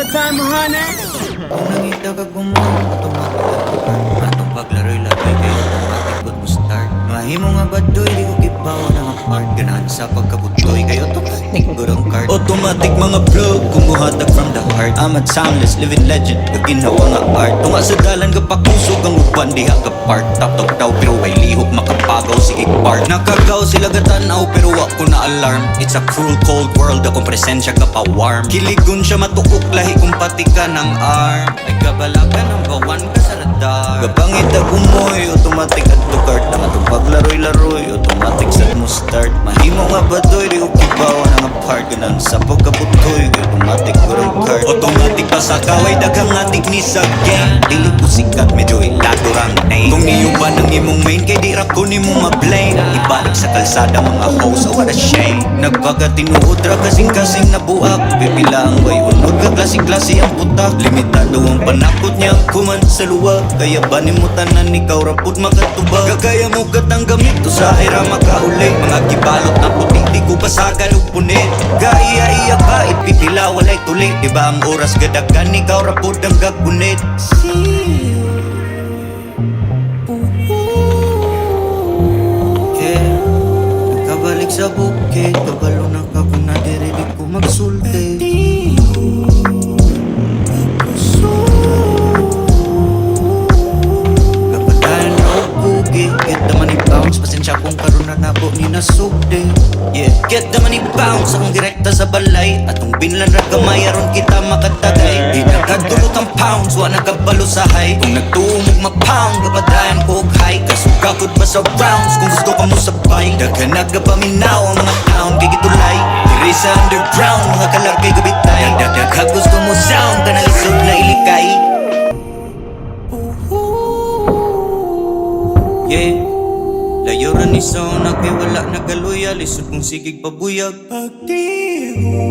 good time, honey. Kung nangita ka gumawa, automatic atong paglaroy-laroy kayo automatic mo start. Mahimo nga badoy, di ko kibawa na nga part. Ganahan sa pagkabutoy kayo automatic gurang card. Automatic mga plug, kumuhatag from the heart. Amat soundless, living legend, gaginawa nga art. Tunga sa dalan ka pakusog ang uban diha ka part. Taptok daw pero way lihok makapagaw si part. Nakagaw sila gatanaw pero wak ko na alarm. It's a cruel cold world, akong presensya ka pa warm. Kiligon siya matuok lahi kung pati ka ng arm. Ay kabalagan ang bawan ka sa radar. Gapangit ako mo'y automatic at to cart. Ang atong paglaroy-laroy, automatic sa mo start. Mahimo nga badoy, di ko kibawa na nga part. Ganang sa pagkabutoy, automatic gurang card. Automatic pa sa kaway, daghang atik ni sa game. Dili ko sikat, medyo ilado rang name. Kung niyo ba nang imong main, kay di rap ko ni mo ma-blame. Ibalag sa kalsada mga hoes, oh what a shame. Nagpagatinuod ra kasing-kasing nabuak. Pipila ang way unod, kaklase-klase ang putak. Limitado ang panakot niya, kuman sa luwag. Kaya ba ni mo tanan, ikaw rapod makatubag. Gagaya mo katang gamit to sa era makauli. Mga kibalot na puti, di ko basagal o punit. Gaya-iya ka, ipipila walay tulit. Diba ang oras gadagan, ikaw rapod ang gagunit. Yeah, nakabalik sa bukid. Kabalo na ka kung nadiri, di ko magsulti. Kapadayan na o bugi, get the money bounce. Pasensya kung karoon na nabo ni nasugde. Yeah, get the money bounce. Akong direkta sa balay. Atong binlan ra kamay, aron kita makatagay. Di nakadulot ang pounds, wa nakabalo sa high. Kung nagtuumog ma-pound, kapadayan ko og high. Kasugakod pa sa rounds, kung gusto ka mo sabay. Daghan nagapaminaw ang mga town, kay gitulay. Diri sa underground, mga kalagay gabitay. Dagdag gusto mo sound, kanalisod na ilikay. Yeah, layo ra ni sound, kay wala nagaluya. Lisod kong sigig pabuyag. Pagtiho